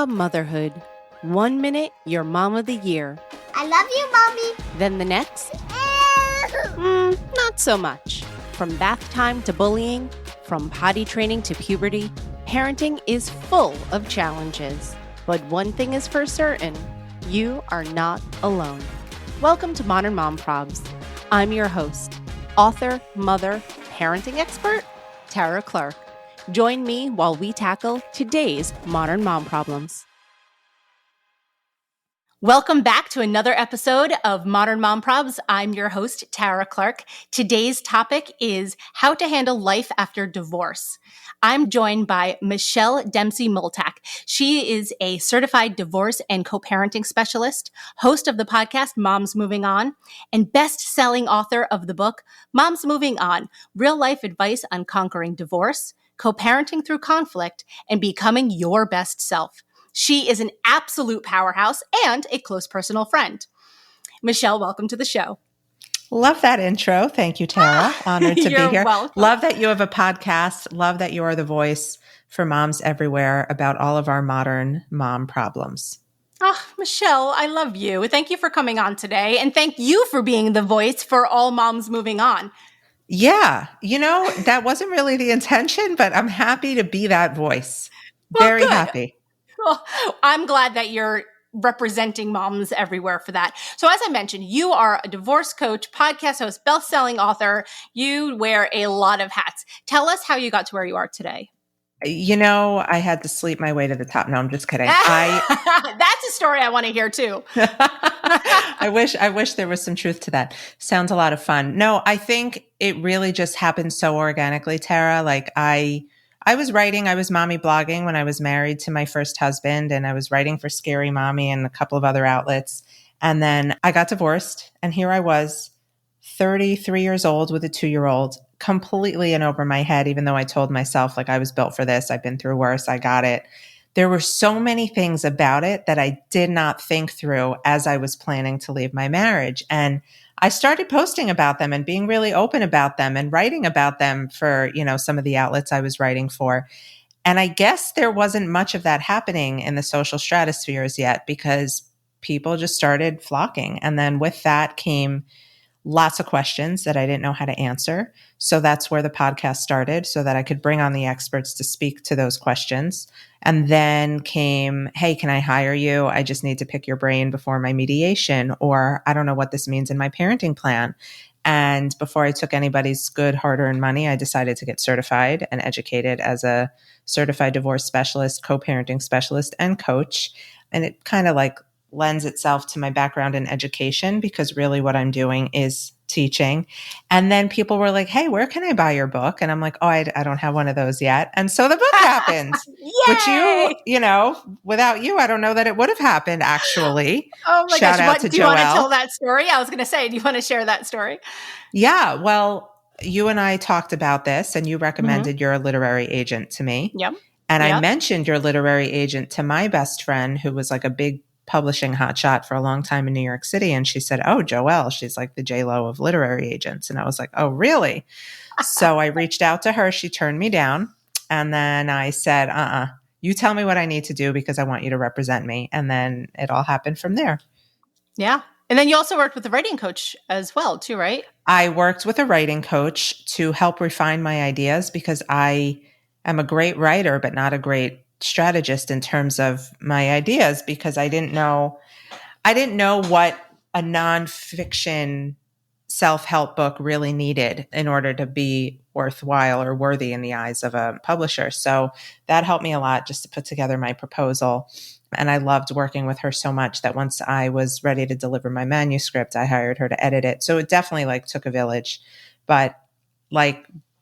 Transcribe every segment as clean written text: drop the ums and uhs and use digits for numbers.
Motherhood. 1 minute, you're mom of the year. I love you, Mommy. Then the next, not so much. From bath time to bullying, from potty training to puberty, parenting is full of challenges. But one thing is for certain, you are not alone. Welcome to Modern Mom Probs. I'm your host, author, mother, parenting expert, Tara Clark. Join me while we tackle today's modern mom problems. Welcome back to another episode of Modern Mom Probs. I'm your host, Tara Clark. Today's topic is how to handle life after divorce. I'm joined by Michelle Dempsey-Multack. She is a certified divorce and co-parenting specialist, host of the podcast Moms Moving On, and best-selling author of the book Moms Moving On: Real Life Advice on Conquering Divorce, Co-parenting Through Conflict, and Becoming Your Best Self. She is an absolute powerhouse and a close personal friend. Michelle, welcome to the show. Love that intro. Thank you, Tara. Honored to be here. Welcome. Love that you have a podcast. Love that you are the voice for moms everywhere about all of our modern mom problems. Oh, Michelle, I love you. Thank you for coming on today. And thank you for being the voice for all moms moving on. Yeah. That wasn't really the intention, but I'm happy to be that voice. Very happy. Well, I'm glad that you're representing moms everywhere for that. So as I mentioned, you are a divorce coach, podcast host, best-selling author. You wear a lot of hats. Tell us how you got to where you are today. I had to sleep my way to the top. No, I'm just kidding. That's a story I want to hear too. I wish there was some truth to that. Sounds a lot of fun. No, I think it really just happened so organically, Tara. Like I was mommy blogging when I was married to my first husband, and I was writing for Scary Mommy and a couple of other outlets. And then I got divorced, and here I was, 33 years old with a 2-year-old, completely in over my head, even though I told myself like I was built for this. I've been through worse. I got it. There were so many things about it that I did not think through as I was planning to leave my marriage. And I started posting about them and being really open about them and writing about them for, some of the outlets I was writing for. And I guess there wasn't much of that happening in the social stratospheres yet because people just started flocking. And then with that came lots of questions that I didn't know how to answer. So that's where the podcast started, so that I could bring on the experts to speak to those questions. And then came, hey, can I hire you? I just need to pick your brain before my mediation, or I don't know what this means in my parenting plan. And before I took anybody's good hard-earned money, I decided to get certified and educated as a certified divorce specialist, co-parenting specialist, and coach. And it kind of lends itself to my background in education, because really what I'm doing is teaching. And then people were like, hey, where can I buy your book? And I'm like, oh, I don't have one of those yet. And so the book happened, which without you, I don't know that it would have happened actually. Oh my Shout gosh. out to Do you want to Joelle. tell that story? I was going to say, do you want to share that story? Yeah. Well, you and I talked about this, and you recommended your literary agent to me. Yep. And I mentioned your literary agent to my best friend, who was like a big publishing hotshot for a long time in New York City. And she said, oh, Joelle, she's like the J-Lo of literary agents. And I was like, oh, really? So I reached out to her. She turned me down. And then I said, you tell me what I need to do because I want you to represent me. And then it all happened from there. Yeah. And then you also worked with a writing coach as well too, right? I worked with a writing coach to help refine my ideas, because I am a great writer, but not a great strategist in terms of my ideas, because I didn't know what a nonfiction self-help book really needed in order to be worthwhile or worthy in the eyes of a publisher. So that helped me a lot just to put together my proposal. And I loved working with her so much that once I was ready to deliver my manuscript, I hired her to edit it. So it definitely took a village, but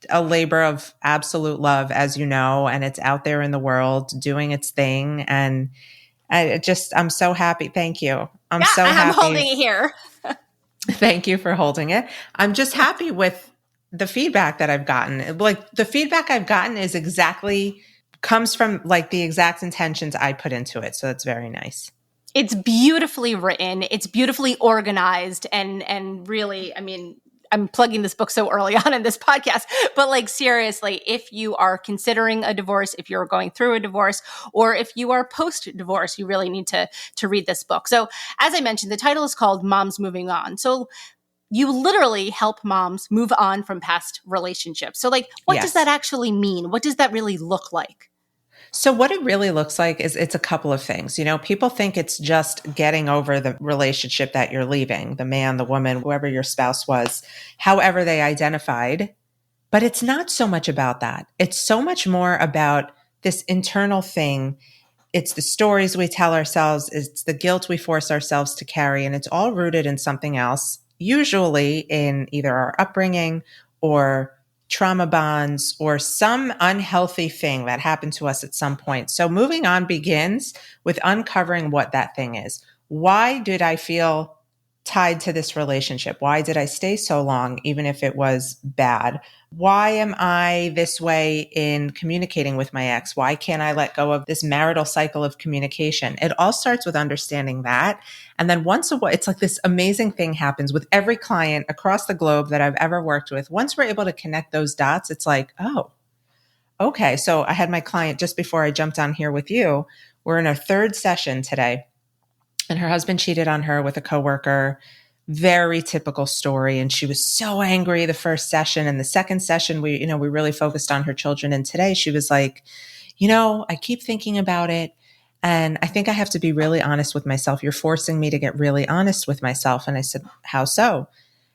a labor of absolute love, as you know, and it's out there in the world doing its thing. And I'm so happy. Thank you. I'm so happy. I'm holding it here. Thank you for holding it. I'm just happy with the feedback that I've gotten. The feedback I've gotten comes from the exact intentions I put into it. So that's very nice. It's beautifully written. It's beautifully organized. And really, I'm plugging this book so early on in this podcast, but like seriously, if you are considering a divorce, if you're going through a divorce, or if you are post-divorce, you really need to read this book. So as I mentioned, the title is called Moms Moving On. So you literally help moms move on from past relationships. So like, what does that Yes. actually mean? What does that really look like? So what it really looks like is it's a couple of things. People think it's just getting over the relationship that you're leaving, the man, the woman, whoever your spouse was, however they identified. But it's not so much about that. It's so much more about this internal thing. It's the stories we tell ourselves. It's the guilt we force ourselves to carry. And it's all rooted in something else, usually in either our upbringing or trauma bonds or some unhealthy thing that happened to us at some point. So moving on begins with uncovering what that thing is. Why did I feel tied to this relationship? Why did I stay so long, even if it was bad? Why am I this way in communicating with my ex? Why can't I let go of this marital cycle of communication? It all starts with understanding that. And then once a while, it's like this amazing thing happens with every client across the globe that I've ever worked with. Once we're able to connect those dots, it's like, oh, okay. So I had my client just before I jumped on here with you. We're in our third session today, and her husband cheated on her with a coworker. Very typical story. And she was so angry the first session. And the second session, we really focused on her children. And today she was like, I keep thinking about it. And I think I have to be really honest with myself. You're forcing me to get really honest with myself. And I said, how so?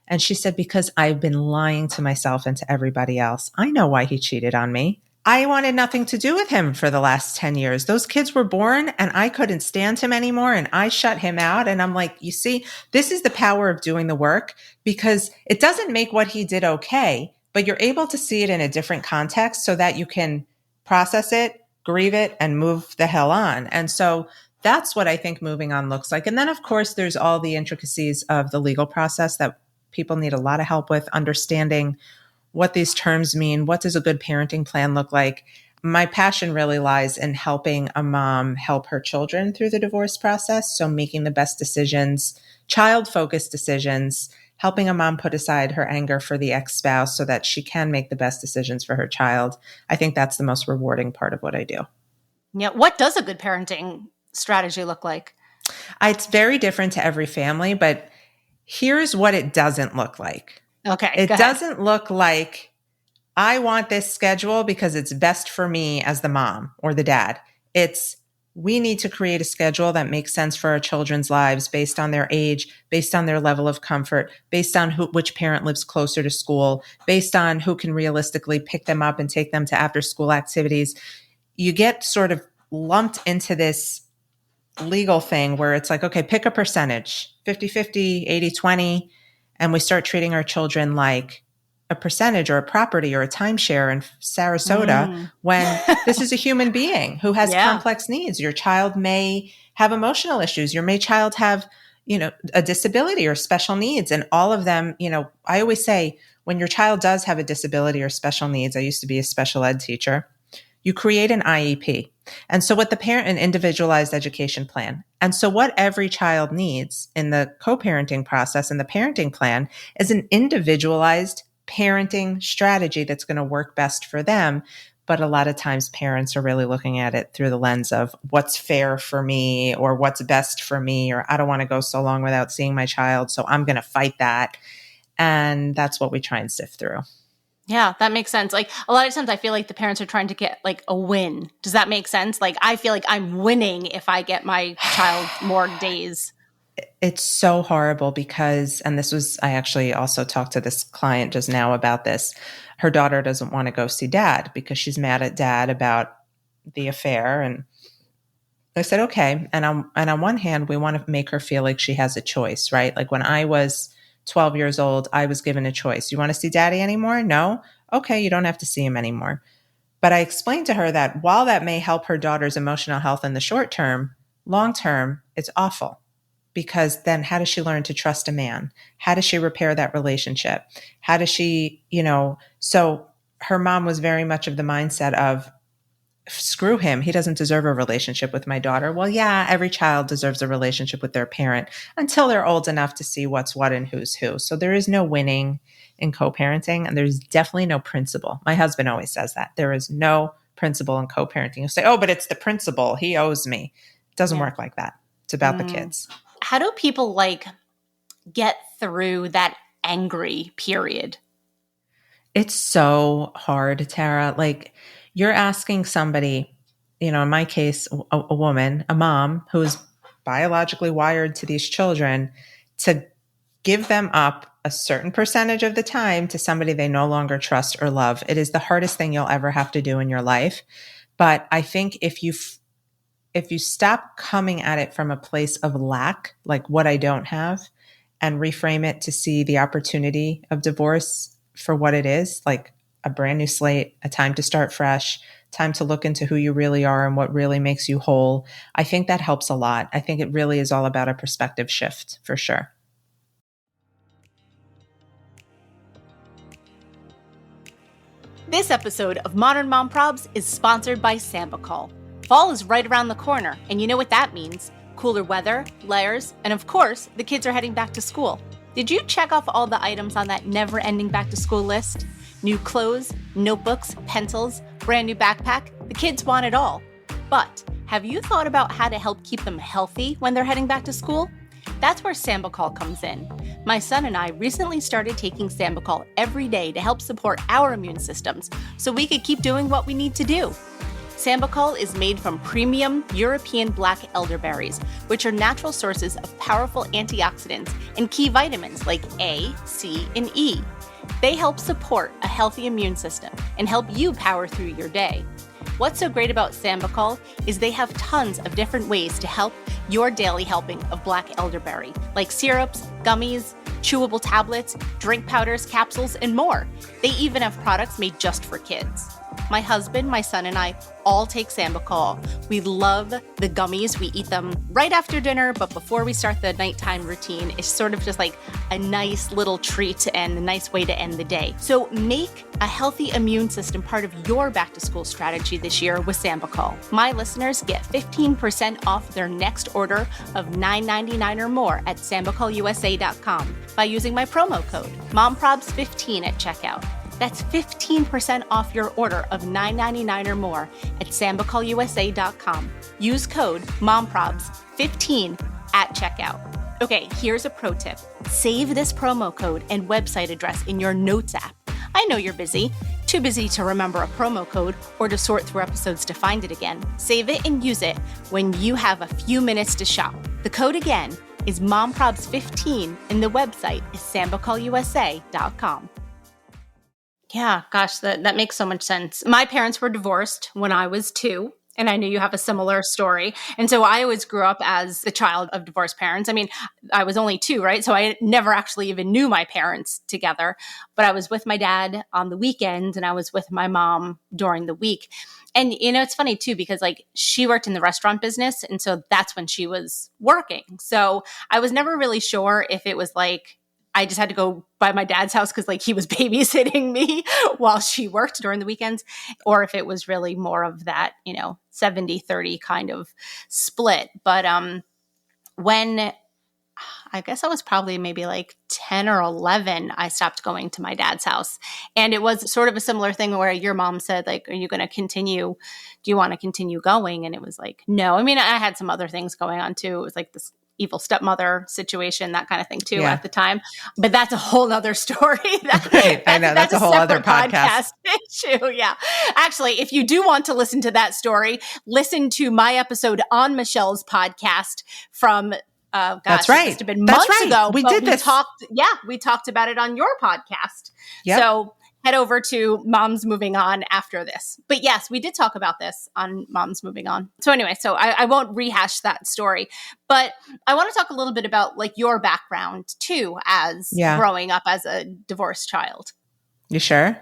And she said, because I've been lying to myself and to everybody else. I know why he cheated on me. I wanted nothing to do with him for the last 10 years. Those kids were born and I couldn't stand him anymore. And I shut him out. And I'm like, you see, this is the power of doing the work, because it doesn't make what he did okay, but you're able to see it in a different context so that you can process it, grieve it, and move the hell on. And so that's what I think moving on looks like. And then, of course, there's all the intricacies of the legal process that people need a lot of help with, understanding what these terms mean. What does a good parenting plan look like? My passion really lies in helping a mom help her children through the divorce process. So making the best decisions, child-focused decisions, helping a mom put aside her anger for the ex-spouse so that she can make the best decisions for her child. I think that's the most rewarding part of what I do. Yeah. What does a good parenting strategy look like? It's very different to every family, but here's what it doesn't look like. Okay. It doesn't look like I want this schedule because it's best for me as the mom or the dad. It's we need to create a schedule that makes sense for our children's lives based on their age, based on their level of comfort, based on which parent lives closer to school, based on who can realistically pick them up and take them to after school activities. You get sort of lumped into this legal thing where it's like, okay, pick a percentage, 50-50, 80-20. And we start treating our children like a percentage or a property or a timeshare in Sarasota when this is a human being who has complex needs. Your child may have emotional issues. Your child have, a disability or special needs. And all of them, I always say when your child does have a disability or special needs, I used to be a special ed teacher, you create an IEP. And so what an individualized education plan. And so what every child needs in the co-parenting process and the parenting plan is an individualized parenting strategy that's going to work best for them. But a lot of times parents are really looking at it through the lens of what's fair for me or what's best for me, or I don't want to go so long without seeing my child, so I'm going to fight that. And that's what we try and sift through. Yeah, that makes sense. Like a lot of times I feel like the parents are trying to get like a win. Does that make sense? Like I feel like I'm winning if I get my child more days. It's so horrible because, and I actually also talked to this client just now about this. Her daughter doesn't want to go see dad because she's mad at dad about the affair. And I said, okay. And on one hand, we want to make her feel like she has a choice, right? Like when I was 12 years old, I was given a choice. You want to see daddy anymore? No? Okay, you don't have to see him anymore. But I explained to her that while that may help her daughter's emotional health in the short term, long term, it's awful. Because then how does she learn to trust a man? How does she repair that relationship? How does she, so her mom was very much of the mindset of screw him. He doesn't deserve a relationship with my daughter. Well, yeah, every child deserves a relationship with their parent until they're old enough to see what's what and who's who. So there is no winning in co-parenting, and there's definitely no principle. My husband always says that. There is no principle in co-parenting. You'll say, oh, but it's the principal. He owes me. It doesn't work like that. It's about the kids. How do people get through that angry period? It's so hard, Tara. You're asking somebody, in my case, a woman, a mom who's biologically wired to these children, to give them up a certain percentage of the time to somebody they no longer trust or love. It is the hardest thing you'll ever have to do in your life. But I think if you stop coming at it from a place of lack, like what I don't have, and reframe it to see the opportunity of divorce for what it is, like a brand new slate, a time to start fresh, time to look into who you really are and what really makes you whole, I think that helps a lot. I think it really is all about a perspective shift for sure. This episode of Modern Mom Probs is sponsored by Sambucol. Fall is right around the corner, and you know what that means. Cooler weather, layers, and of course, the kids are heading back to school. Did you check off all the items on that never-ending back-to-school list? New clothes, notebooks, pencils, brand new backpack. The kids want it all. But have you thought about how to help keep them healthy when they're heading back to school? That's where Sambucol comes in. My son and I recently started taking Sambucol every day to help support our immune systems so we could keep doing what we need to do. Sambucol is made from premium European black elderberries, which are natural sources of powerful antioxidants and key vitamins like A, C, and E. They help support a healthy immune system and help you power through your day. What's so great about Sambucol is they have tons of different ways to help your daily helping of black elderberry, like syrups, gummies, chewable tablets, drink powders, capsules, and more. They even have products made just for kids. My husband, my son, and I all take Sambucol. We love the gummies. We eat them right after dinner, but before we start the nighttime routine, it's sort of just like a nice little treat and a nice way to end the day. So make a healthy immune system part of your back-to-school strategy this year with Sambucol. My listeners get 15% off their next order of $9.99 or more at SambucolUSA.com by using my promo code MOMPROBS15 at checkout. That's 15% off your order of $9.99 or more at SambucolUSA.com. Use code MOMPROBS15 at checkout. Okay, here's a pro tip. Save this promo code and website address in your Notes app. I know you're busy. Too busy to remember a promo code or to sort through episodes to find it again. Save it and use it when you have a few minutes to shop. The code again is MOMPROBS15 and the website is SambucolUSA.com. Yeah, gosh, that makes so much sense. My parents were divorced when I was 2, and I know you have a similar story. And so I always grew up as the child of divorced parents. I mean, I was only 2, right? So I never actually even knew my parents together. But I was with my dad on the weekends, and I was with my mom during the week. And, it's funny, too, because, she worked in the restaurant business, and so that's when she was working. So I was never really sure if it was, I just had to go by my dad's house because he was babysitting me while she worked during the weekends, or if it was really more of that, 70-30 kind of split. But when I guess I was probably maybe 10 or 11, I stopped going to my dad's house. And it was sort of a similar thing where your mom said, are you going to continue? Do you want to continue going? And it was no. I mean, I had some other things going on too. It was this evil stepmother situation, that kind of thing too at the time. But that's a whole nother story. I know that's a whole other podcast issue. Yeah. Actually, if you do want to listen to that story, listen to my episode on Michelle's podcast from that's right. It must have been months ago. We talked about it on your podcast. Yep. So head over to Moms Moving On after this. But yes, we did talk about this on Moms Moving On. So anyway, I won't rehash that story, but I want to talk a little bit about your background too, as growing up as a divorced child. You sure?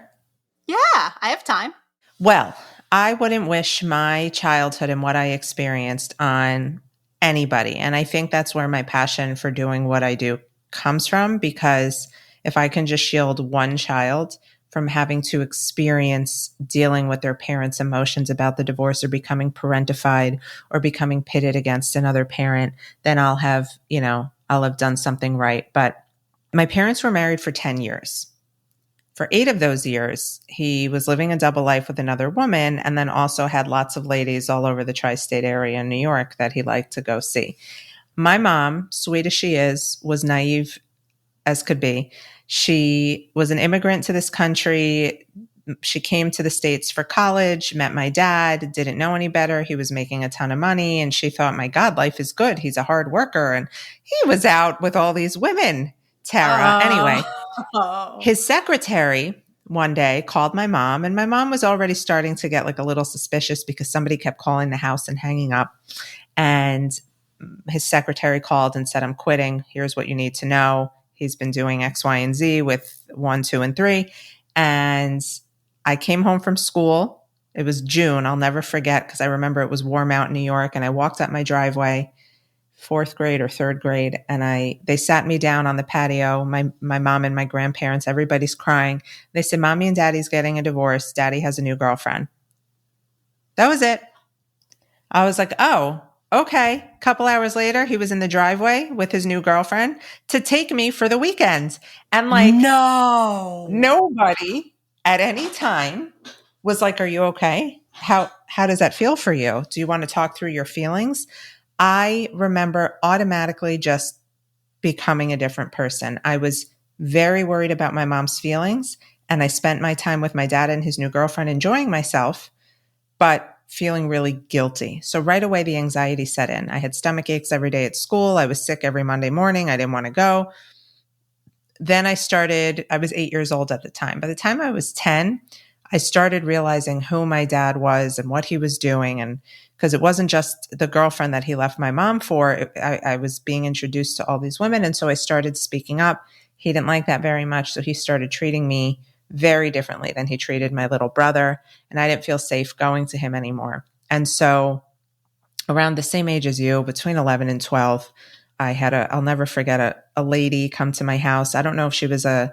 Yeah, I have time. Well, I wouldn't wish my childhood and what I experienced on anybody. And I think that's where my passion for doing what I do comes from, because if I can just shield one child from having to experience dealing with their parents' emotions about the divorce or becoming parentified or becoming pitted against another parent, then I'll have done something right. But my parents were married for 10 years. For 8 of those years, he was living a double life with another woman and then also had lots of ladies all over the tri-state area in New York that he liked to go see. My mom, sweet as she is, was naive as could be. She was an immigrant to this country. She came to the States for college, met my dad, didn't know any better. He was making a ton of money. And she thought, my God, life is good. He's a hard worker. And he was out with all these women, Tara. Anyway, his secretary one day called my mom, and my mom was already starting to get like a little suspicious because somebody kept calling the house and hanging up. And his secretary called and said, I'm quitting. Here's what you need to know. He's been doing X, Y, and Z with 1, 2, and 3. And I came home from school. It was June. I'll never forget because I remember it was warm out in New York. And I walked up my driveway, 4th grade or 3rd grade. And they sat me down on the patio. My mom and my grandparents, everybody's crying. They said, Mommy and Daddy's getting a divorce. Daddy has a new girlfriend. That was it. I was like, oh, okay. A couple hours later, he was in the driveway with his new girlfriend to take me for the weekend. And like, nobody at any time was like, are you okay? How does that feel for you? Do you want to talk through your feelings? I remember automatically just becoming a different person. I was very worried about my mom's feelings, and I spent my time with my dad and his new girlfriend enjoying myself, but feeling really guilty. So right away, the anxiety set in. I had stomach aches every day at school. I was sick every Monday morning. I didn't want to go. Then I was 8 years old at the time. By the time I was 10, I started realizing who my dad was and what he was doing. And because it wasn't just the girlfriend that he left my mom for, I was being introduced to all these women. And so I started speaking up. He didn't like that very much. So he started treating me very differently than he treated my little brother. And I didn't feel safe going to him anymore. And so around the same age as you, between 11 and 12, I'll never forget a lady come to my house. I don't know if she was an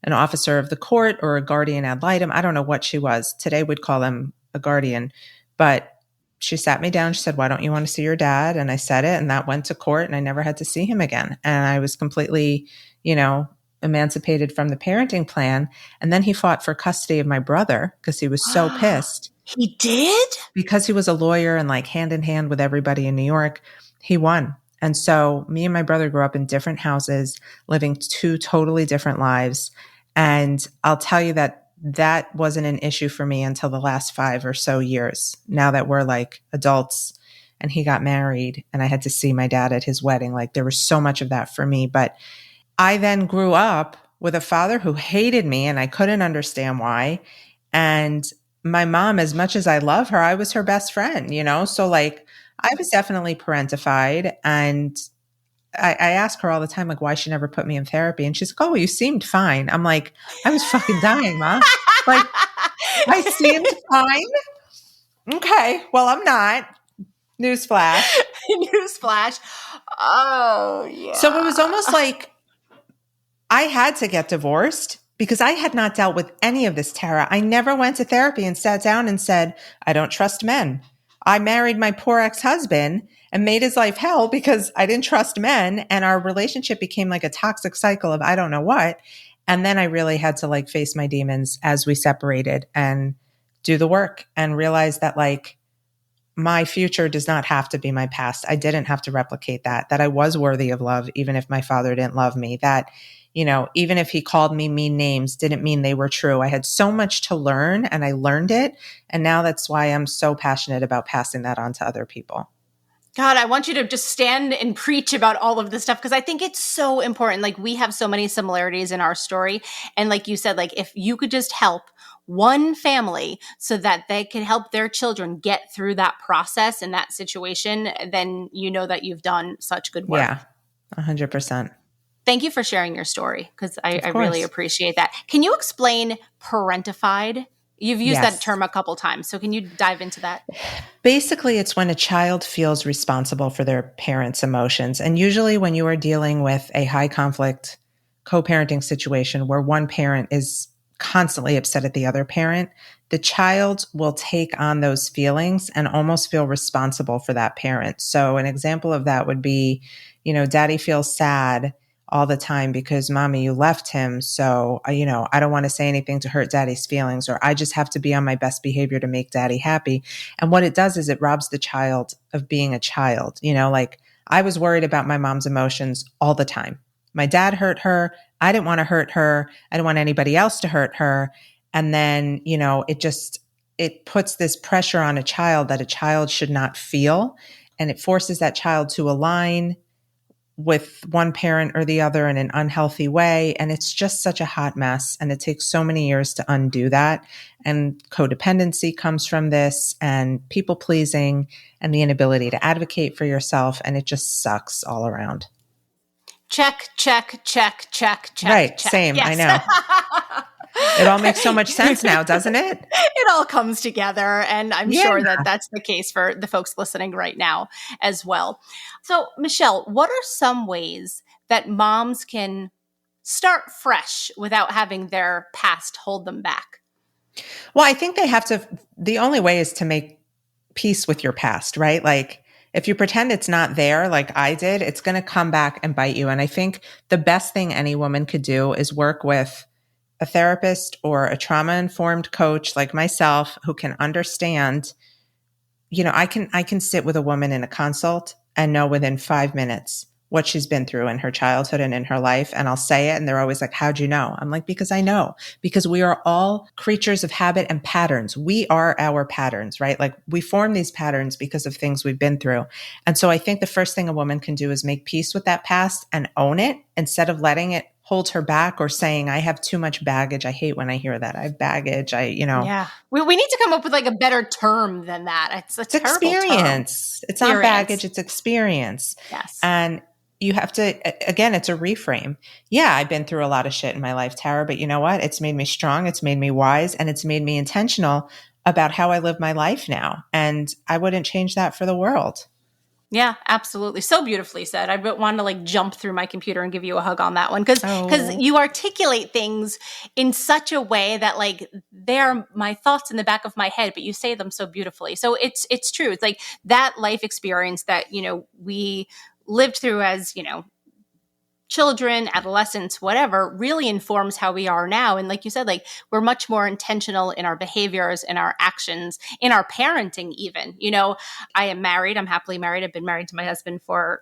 officer of the court or a guardian ad litem. I don't know what she was. Today we'd call them a guardian. But she sat me down. She said, why don't you want to see your dad? And I said it, and that went to court, and I never had to see him again. And I was completely, emancipated from the parenting plan. And then he fought for custody of my brother because he was so pissed. He did? Because he was a lawyer and like hand in hand with everybody in New York, he won. And so me and my brother grew up in different houses, living 2 totally different lives. And I'll tell you that wasn't an issue for me until the last 5 or so years. Now that we're like adults and he got married and I had to see my dad at his wedding, like there was so much of that for me. But I then grew up with a father who hated me and I couldn't understand why. And my mom, as much as I love her, I was her best friend, So like I was definitely parentified. And I ask her all the time, like, why she never put me in therapy. And she's like, oh, well, you seemed fine. I'm like, I was fucking dying, Mom. Like, I seemed fine. Okay. Well, I'm not. Newsflash. Newsflash. Oh, yeah. So it was almost like I had to get divorced because I had not dealt with any of this, Tara. I never went to therapy and sat down and said, I don't trust men. I married my poor ex-husband and made his life hell because I didn't trust men. And our relationship became like a toxic cycle of I don't know what. And then I really had to like face my demons as we separated and do the work and realize that like my future does not have to be my past. I didn't have to replicate that I was worthy of love, even if my father didn't love me, that, even if he called me mean names, didn't mean they were true. I had so much to learn and I learned it. And now that's why I'm so passionate about passing that on to other people. God, I want you to just stand and preach about all of this stuff because I think it's so important. Like we have so many similarities in our story. And like you said, like if you could just help one family so that they can help their children get through that process and that situation, then you know that you've done such good work. Yeah, 100%. Thank you for sharing your story because I really appreciate that. Can you explain parentified? You've used that term a couple times. So can you dive into that? Basically, it's when a child feels responsible for their parents' emotions. And usually when you are dealing with a high conflict co-parenting situation where one parent is constantly upset at the other parent, the child will take on those feelings and almost feel responsible for that parent. So an example of that would be, daddy feels sad all the time because mommy, you left him. So, I don't want to say anything to hurt daddy's feelings, or I just have to be on my best behavior to make daddy happy. And what it does is it robs the child of being a child. Like I was worried about my mom's emotions all the time. My dad hurt her. I didn't want to hurt her. I didn't want anybody else to hurt her. And then, it puts this pressure on a child that a child should not feel. And it forces that child to align with one parent or the other in an unhealthy way. And it's just such a hot mess. And it takes so many years to undo that. And codependency comes from this, and people pleasing, and the inability to advocate for yourself. And it just sucks all around. Check, check, check, check, check. Right. Check. Same. Yes. I know. It all makes so much sense now, doesn't it? It all comes together. And I'm sure that that's the case for the folks listening right now as well. So, Michelle, what are some ways that moms can start fresh without having their past hold them back? Well, I think the only way is to make peace with your past, right? Like, if you pretend it's not there, like I did, it's going to come back and bite you. And I think the best thing any woman could do is work with a therapist or a trauma-informed coach like myself who can understand, I can sit with a woman in a consult and know within 5 minutes what she's been through in her childhood and in her life. And I'll say it, and they're always like, how'd you know? I'm like, because I know, because we are all creatures of habit and patterns. We are our patterns, right? Like we form these patterns because of things we've been through. And so I think the first thing a woman can do is make peace with that past and own it instead of letting it hold her back or saying, I have too much baggage. I hate when I hear that. I have baggage. Yeah. We need to come up with like a better term than that. It's a terrible experience. It's not baggage. It's experience. Yes. And you have to, again, it's a reframe. Yeah, I've been through a lot of shit in my life, Tara, but you know what? It's made me strong. It's made me wise, and it's made me intentional about how I live my life now. And I wouldn't change that for the world. Yeah, absolutely. So beautifully said. I want to like jump through my computer and give you a hug on that one because you articulate things in such a way that like they're my thoughts in the back of my head, but you say them so beautifully. So it's true. It's like that life experience that, we lived through as, children, adolescents, whatever, really informs how we are now. And like you said, like we're much more intentional in our behaviors, in our actions, in our parenting even. I am married. I'm happily married. I've been married to my husband for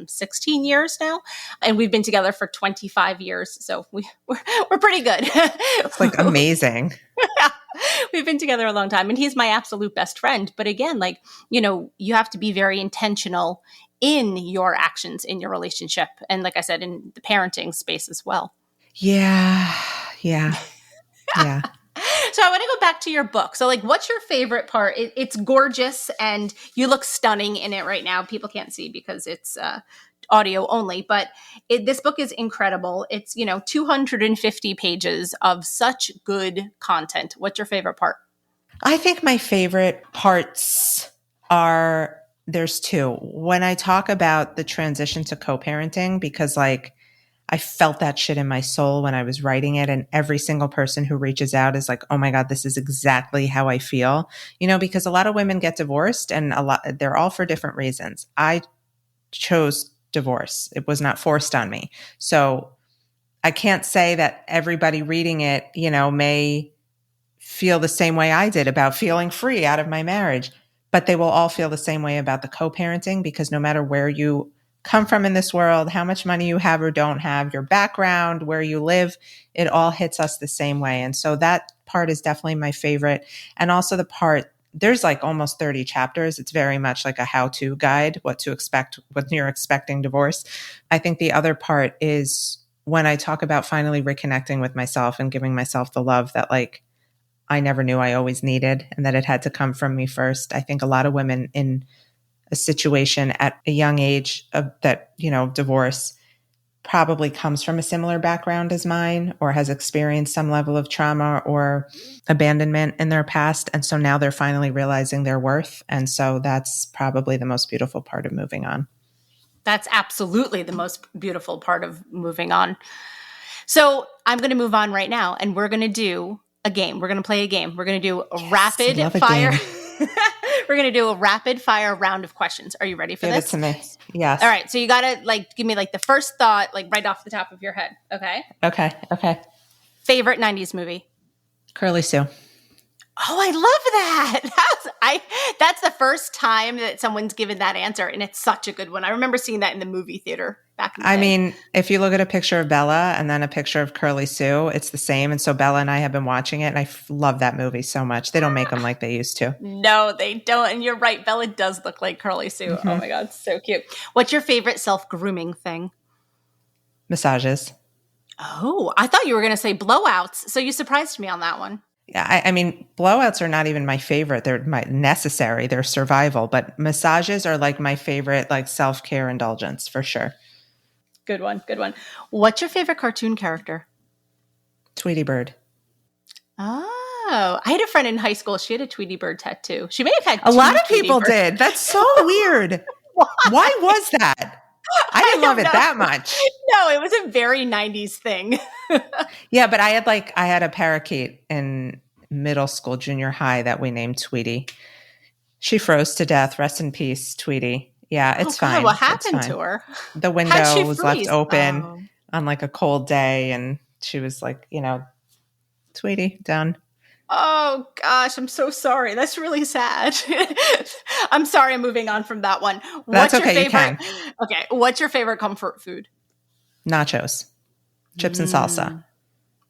16 years now. And we've been together for 25 years. So we're pretty good. It's like amazing. Yeah. We've been together a long time, and he's my absolute best friend. But again, like, you have to be very intentional in your actions in your relationship. And like I said, in the parenting space as well. Yeah. Yeah. Yeah. So I want to go back to your book. So like, what's your favorite part? It's gorgeous and you look stunning in it right now. People can't see because it's audio only, but this book is incredible. It's, 250 pages of such good content. What's your favorite part? I think my favorite parts are, there's two. When I talk about the transition to co-parenting, because like I felt that shit in my soul when I was writing it, and every single person who reaches out is like, oh my God, this is exactly how I feel. Because a lot of women get divorced, and they're all for different reasons. I chose divorce. It was not forced on me. So I can't say that everybody reading it, may feel the same way I did about feeling free out of my marriage, but they will all feel the same way about the co-parenting, because no matter where you come from in this world, how much money you have or don't have, your background, where you live, it all hits us the same way. And so that part is definitely my favorite. And also the part, there's like almost 30 chapters. It's very much like a how-to guide, what to expect when you're expecting divorce. I think the other part is when I talk about finally reconnecting with myself and giving myself the love that like I never knew I always needed, and that it had to come from me first. I think a lot of women in a situation at a young age of that, divorce probably comes from a similar background as mine, or has experienced some level of trauma or abandonment in their past. And so now they're finally realizing their worth. And so that's probably the most beautiful part of moving on. That's absolutely the most beautiful part of moving on. So I'm going to move on right now, and we're going to do a game. We're going to play a game. We're going to do a rapid fire. We're going to do a rapid fire round of questions. Are you ready for this? Give it to me. Yes. All right. So you got to give me the first thought, right off the top of your head. Okay. Okay. Favorite 90s movie? Curly Sue. Oh, I love that. That's the first time that someone's given that answer, and it's such a good one. I remember seeing that in the movie theater back in the day. I mean, if you look at a picture of Bella and then a picture of Curly Sue, it's the same. And so Bella and I have been watching it, and I love that movie so much. They don't make them like they used to. No, they don't. And you're right. Bella does look like Curly Sue. Mm-hmm. Oh my God, so cute. What's your favorite self-grooming thing? Massages. Oh, I thought you were going to say blowouts. So you surprised me on that one. Yeah, I mean, blowouts are not even my favorite. They're necessary. They're survival. But massages are my favorite, self-care indulgence for sure. Good one. What's your favorite cartoon character? Tweety Bird. Oh, I had a friend in high school. She had a Tweety Bird tattoo. She may have had a lot of people did. That's so weird. Why was that? I didn't love it that much. No, it was a very 90s thing. Yeah, but I had a parakeet in middle school, junior high that we named Tweety. She froze to death. Rest in peace, Tweety. Yeah, it's fine. What happened to her? The window was left open on a cold day, and she was Tweety, done. Oh gosh, I'm so sorry. That's really sad. I'm sorry. I'm moving on from that one. That's okay. You can. Okay. What's your favorite comfort food? Nachos, chips and salsa.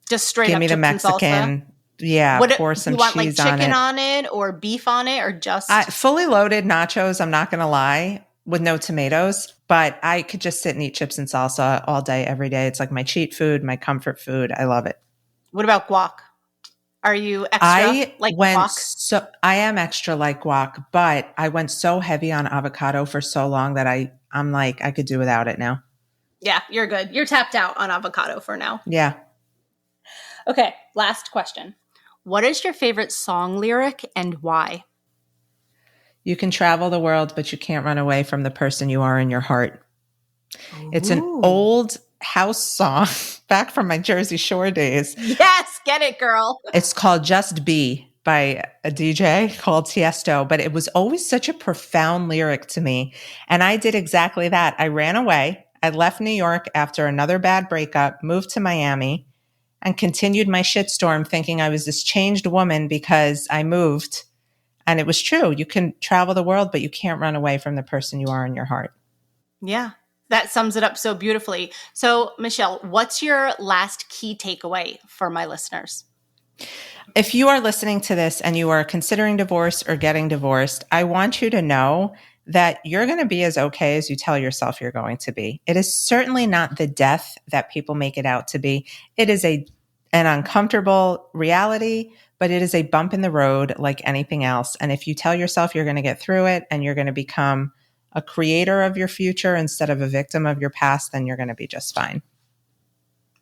Just straight Give up me the Mexican. Yeah, pour some cheese on it. You want chicken on it or beef on it or just fully loaded nachos? I'm not going to lie, with no tomatoes, but I could just sit and eat chips and salsa all day, every day. It's my cheat food, my comfort food. I love it. What about guac? Are you extra guac? I am extra like guac, but I went so heavy on avocado for so long that I'm I could do without it now. Yeah, you're good. You're tapped out on avocado for now. Yeah. Okay, last question. What is your favorite song lyric and why? You can travel the world, but you can't run away from the person you are in your heart. Ooh. It's an old house song back from my Jersey Shore days. Yes, get it, girl. It's called Just Be by a DJ called Tiesto, but it was always such a profound lyric to me. And I did exactly that. I ran away. I left New York after another bad breakup, moved to Miami, and continued my shitstorm thinking I was this changed woman because I moved. And it was true. You can travel the world, but you can't run away from the person you are in your heart. Yeah. That sums it up so beautifully. So, Michelle, what's your last key takeaway for my listeners? If you are listening to this and you are considering divorce or getting divorced, I want you to know that you're going to be as okay as you tell yourself you're going to be. It is certainly not the death that people make it out to be. It is an uncomfortable reality, but it is a bump in the road like anything else. And if you tell yourself you're going to get through it and you're going to become a creator of your future instead of a victim of your past, then you're going to be just fine.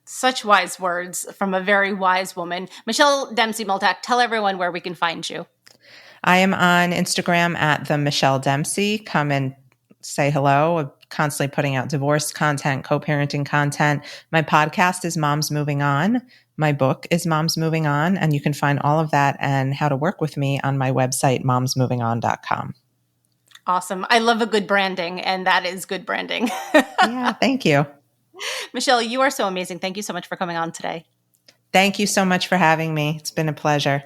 Such wise words from a very wise woman. Michelle Dempsey-Multack, tell everyone where we can find you. I am on Instagram at the Michelle Dempsey. Come and say hello. I'm constantly putting out divorce content, co-parenting content. My podcast is Moms Moving On. My book is Moms Moving On. And you can find all of that and how to work with me on my website, momsmovingon.com. Awesome. I love a good branding, and that is good branding. Yeah, thank you. Michelle, you are so amazing. Thank you so much for coming on today. Thank you so much for having me. It's been a pleasure.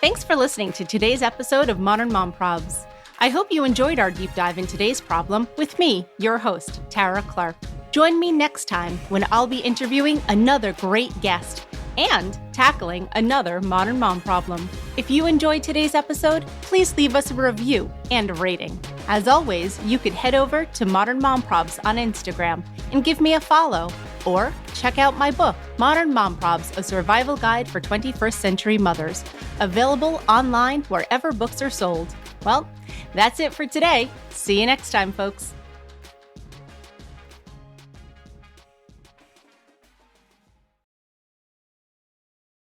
Thanks for listening to today's episode of Modern Mom Probs. I hope you enjoyed our deep dive in today's problem with me, your host, Tara Clark. Join me next time when I'll be interviewing another great guest and tackling another modern mom problem. If you enjoyed today's episode, please leave us a review and a rating. As always, you could head over to Modern Mom Probs on Instagram and give me a follow, or check out my book, Modern Mom Probs, A Survival Guide for 21st Century Mothers, available online wherever books are sold. Well, that's it for today. See you next time, folks.